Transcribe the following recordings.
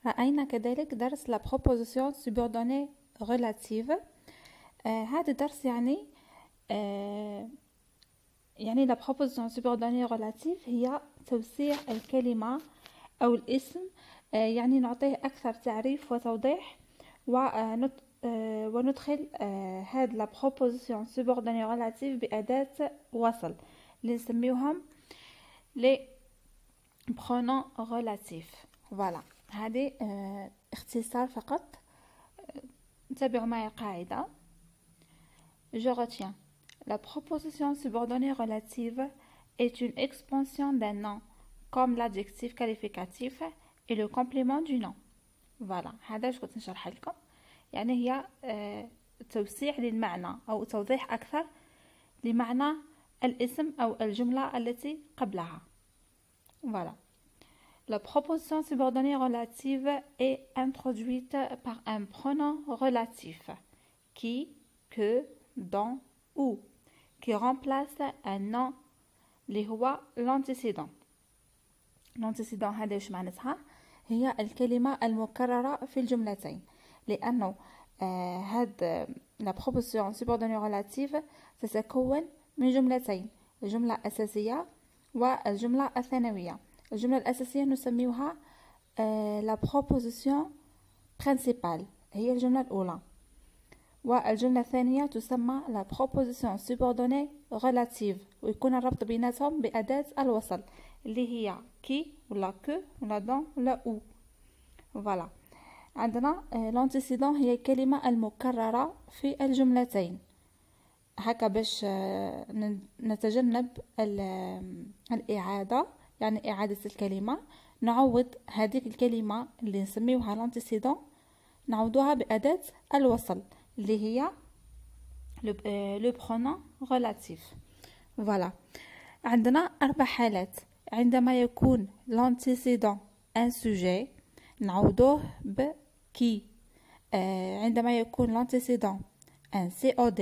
رأينا كذلك درس la proposition subordonnée relative. هذا الدرس يعني la proposition subordonnée relative هي توسيع الكلمة أو الاسم، يعني نعطيه أكثر تعريف وتوضيح وندخل هاد la proposition subordonnée relative بأداة وصل اللي نسميوهم les pronoms relatifs. voilà. هذه اختصار فقط. تابعوا معي القاعدة. Je retiens. La proposition subordonnée relative est une expansion d'un nom comme l'adjectif qualificatif et le complément du nom. voilà. هذا ايش كنت نشرح لكم. يعني هي توسيع للمعنى أو توضيح أكثر لمعنى الاسم أو الجملة التي قبلها. voilà. La proposition subordonnée relative est introduite par un pronom relatif qui, que, dont, ou, qui remplace un nom اللي هو l'antécédent. l'antécédent هذا ايش معناتها؟ هي الكلمة المكررة في الجملتين، لأنه هاد la proposition subordonnée relative تتكون من جملتين، الجملة الأساسية والجملة الثانوية. الجملة الأساسية نسميها la proposition principale، هي الجملة الأولى، والجملة الثانية تسمى la proposition subordonnée relative، ويكون الربط بيناتهم بأداة الوصل اللي هي qui ولا que ولا dans ولا ou. voilà. عندنا l'antécédent هي الكلمة المكررة في الجملتين، هكا باش نتجنب الإعادة، يعني إعادة الكلمة، نعوض هذه الكلمة اللي نسميوها l'antécédent نعوضوها بأداة الوصل اللي هي le pronom relatif. voilà. عندنا 4 حالات. عندما يكون l'antécédent un sujet نعوضوه ب qui. عندما يكون l'antécédent un COD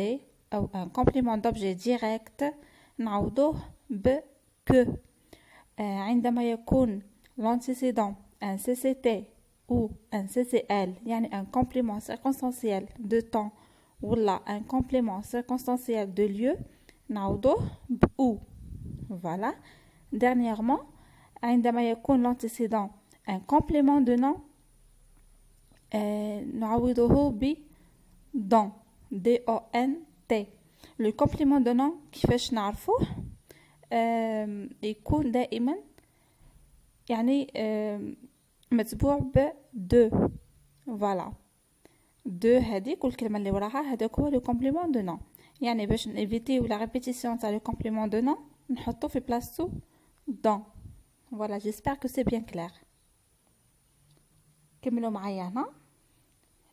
أو un complément d'objet direct نعوضوه ب que. عندما يكون l'antécédent un CCT ou un CCL يعني un complément circonstanciel de temps ولا un complément circonstanciel de lieu نعوضوه ب ou. voilà. dernièrement عندما يكون l'antécédent un complément de nom نعوضه ب dans DONT. le complément de nom كيفاش نعرفوه؟ يكون دائما يعني متبوع ب دو. فوالا دو هذيك والكلمه اللي وراها هذاك هو لو كومبليمون دو نون. يعني باش نيفيتيو لا ريبيتيسيون تاع لو كومبليمون دو نون نحطو في بلاصتو دون. فوالا جيسبر كو سي بيان كلير. كملوا معايا هنا.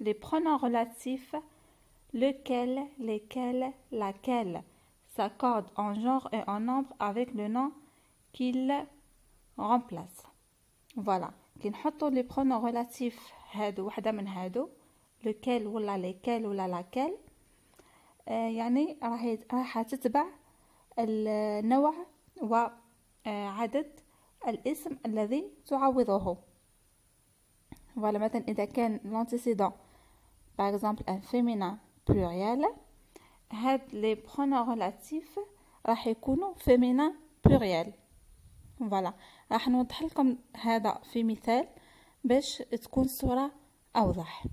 لي pronoms relatifs lequel, lesquels, laquelle s'accordent en genre et en nombre avec le nom qu'il remplace. voilà. كي نحطوا لي pronoms relatifs هادو وحده من هادو lequel ولا lesquels ولا laquelle، يعني راح تتبع النوع وعدد الاسم الذي تعوضه. voilà. مثلا إذا كان l'antécédent par exemple un féminin pluriel، هاد لي pronoms relatifs راح يكونوا féminin pluriel. voilà. راح نوضح لكم هذا في مثال باش تكون الصورة أوضح.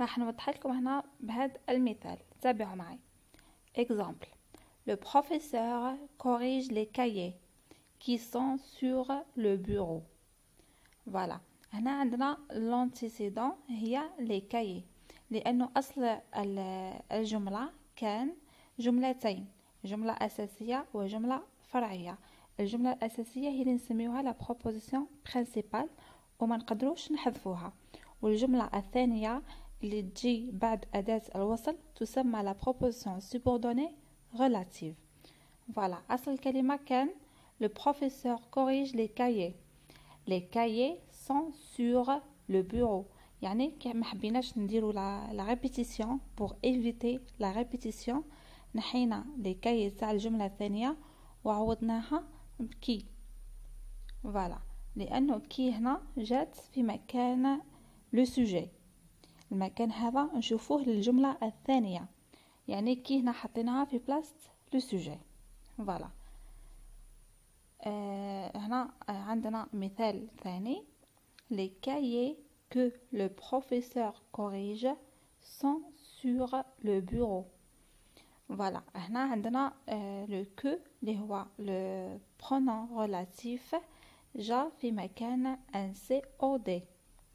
راح نوضح لكم هنا بهذا المثال. تابعوا معي. exemple. le professeur corrige les cahiers qui sont sur le bureau. voilà. هنا عندنا l'antécédent هي les cahiers، لأنه أصل الجملة كان جملتين، جملة أساسية وجملة فرعية. الجملة الأساسية هي اللي نسميوها la proposition principale وما نقدروش نحذفوها، والجملة الثانية اللي تجي بعد أداة الوصل تسمى la proposition subordonnée relative. voilà. أصل الكلمة كان le professeur corrige les cahiers. les cahiers sont sur le bureau. يعني ما حبيناش نديروا la répétition pour éviter la répétition، نحينا les cahiers تاع الجملة الثانية وعوضناها بكي. voilà. لأنه كي هنا جات في مكان لو سوجي. المكان هذا نشوفوه للجملة الثانية، يعني كي هنا حطيناها في بلاصة لو سوجي. فوالا. هنا عندنا مثال ثاني. Les cahiers que le professeur corrige sont sur le bureau. Voilà. هنا عندنا le que اللي هو le pronom relatif جا في مكان un COD.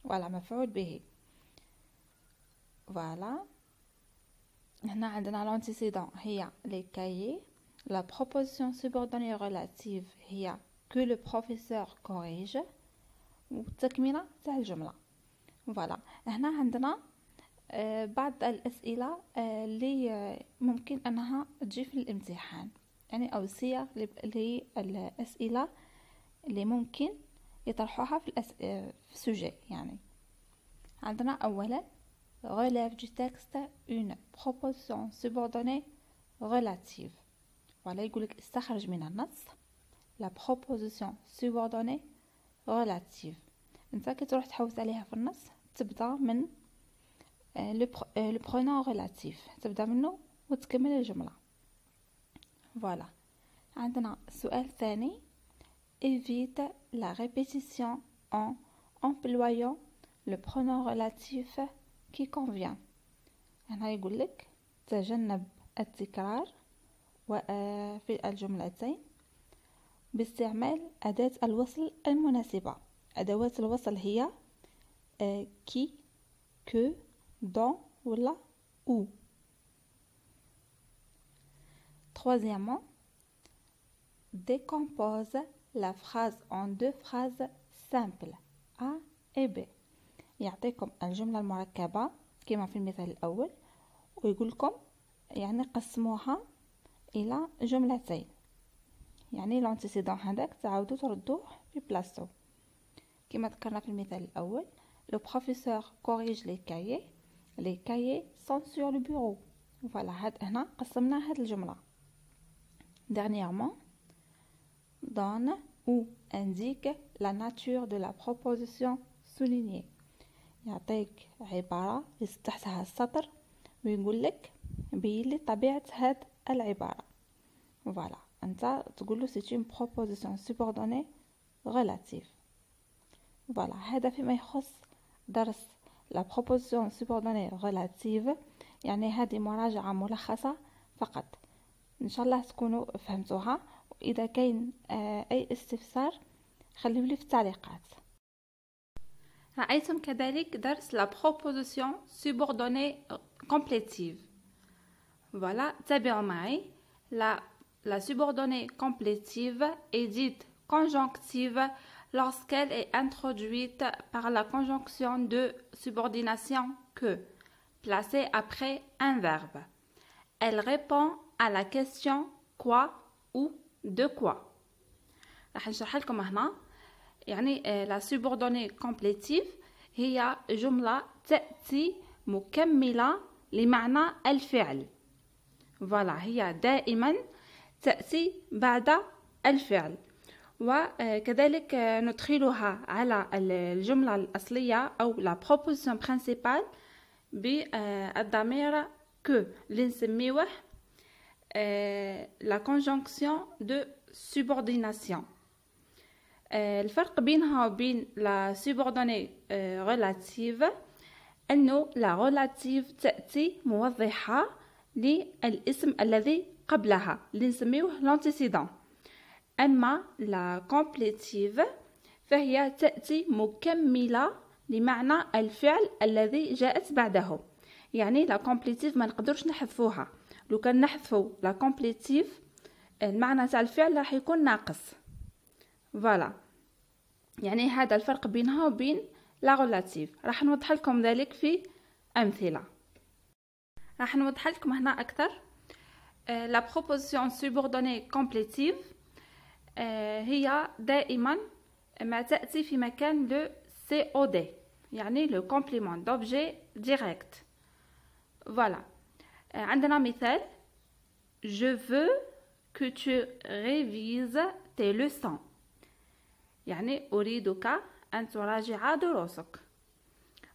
voilà مفعول به. voilà. هنا عندنا l'antécédent هي les cahiers. la proposition subordonnée relative هي que le professeur corrige. والتكملة تاع الجملة. فوالا. هنا عندنا بعض الأسئلة اللي ممكن أنها تجي في الامتحان، يعني أو صيغ للأسئلة اللي ممكن يطرحوها في السوجي. يعني عندنا أولا relève du texte une proposition subordonnée relative. ولا يقولك استخرج من النص la proposition subordonnée relative. انت كي تروح تحوس عليها في النص تبدا من le pronom relatif، تبدا منه وتكمل الجمله. فوالا. عندنا السؤال الثاني évite la répétition en employant le pronom relatif qui convient. هنا يقول لك تجنب التكرار في الجملتين باستعمال أداة الوصل المناسبة. أدوات الوصل هي qui, que, dans ولا ou. Troisièmement, décompose la phrase en deux phrases simples A et B. يعطيكم الجملة المركبة كما في المثال الأول ويقول لكم يعني قسموها إلى جملتين، يعني l'antécédent هذاك تعاودوا تردوه في بلاصتو كما ذكرنا في المثال الأول. le professeur corrige les cahiers sont sur le bureau. voilà. هنا قسمنا هاد الجملة. dernièrement donne ou indique la nature de la proposition soulignée. يعطيك عبارة تحتها السطر ويقول لك بين لي طبيعة هاد العبارة. voilà. انت تقول له c'est une proposition subordonnée relative. voilà. هذا فيما يخص درس la proposition subordonnée relative، يعني هذه مراجعة ملخصة فقط. ان شاء الله تكونوا فهمتوها، واذا كاين اي استفسار خليوا لي في التعليقات. رأيتم كذلك درس la proposition subordonnée complétive. voilà. تابعوا معي. La subordonnée complétive est dite conjonctive lorsqu'elle est introduite par la conjonction de subordination que, placée après un verbe. Elle répond à la question quoi ou de quoi. راح نشرح لكم هنا. يعني la subordonnée complétive هي جملة تأتي مكملة لمعنى الفعل. voilà. هي دائما تأتي بعد الفعل، وكذلك ندخلها على الجملة الأصلية أو la proposition principale بالضمير que اللي نسميوه la conjonction de subordination. الفرق بينها وبين la subordonnée relative أنه la relative تأتي موضحة للاسم الذي قبلها اللي نسميوه l'antécédent. أما la complétive فهي تأتي مكملة لمعنى الفعل الذي جاءت بعده. يعني la complétive ما نقدرش نحذفوها. لو كان نحذفوا la complétive المعنى تاع الفعل راح يكون ناقص. voilà. يعني هذا الفرق بينها وبين la relative. راح نوضح لكم ذلك في أمثلة. راح نوضح لكم هنا أكثر. la proposition subordonnée complétive هي دائما ما تأتي في مكان le COD، يعني le complément d'objet direct. voilà. عندنا مثال je veux que tu révises tes leçons. يعني أريدك أن تراجع دروسك.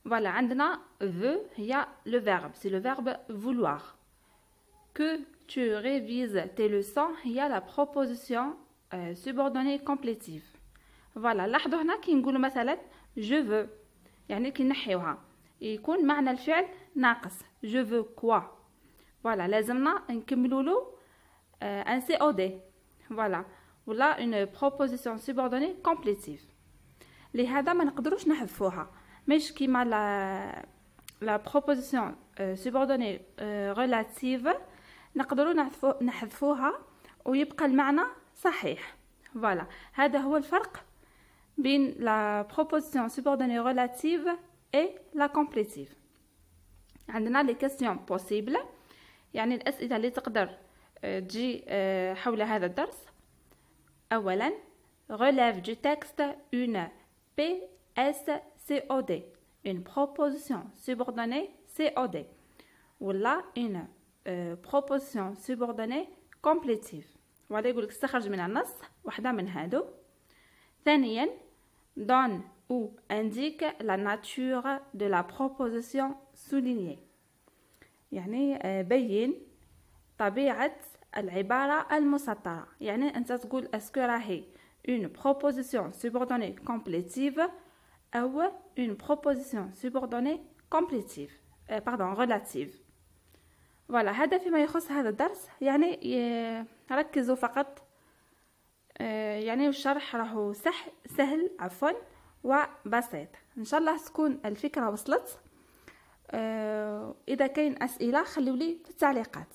voilà عندنا veut هي le verbe, c'est le verbe vouloir. que tu révises tes leçons هي la proposition subordonnée complétive. voilà لاحظوا هنا كي نقولوا مثلا je veux يعني كي نحيوها يكون معنى الفعل ناقص je veux quoi. voilà لازمنا نكملوا له un COD. voilà ولا une proposition subordonnée complétive. لهذا ما نقدروش نحذفوها مش كيما la proposition subordonnée relative نقدروا نحذفوها ويبقى المعنى صحيح. voilà هذا هو الفرق بين la proposition subordonnée relative et la complétive. عندنا les questions possibles يعني الأسئلة اللي تقدر تجي حول هذا الدرس. أولا relève du texte une PSCOD, une proposition subordonnée COD ولا une proposition subordonnée complétive. وهذا يقولك استخرج من النص واحدة من هادو. ثانيا donne ou indique la nature de la proposition soulignée يعني بين طبيعة العبارة المسطرة. يعني أنت تقول اسكو راهي une proposition subordonnée complétive أو une proposition subordonnée complétive relative. voilà هذا فيما يخص هذا الدرس. يعني ركزوا فقط يعني الشرح راهو سهل عفوا وبسيط. ان شاء الله تكون الفكرة وصلت. اذا كاين اسئلة خليولي في التعليقات.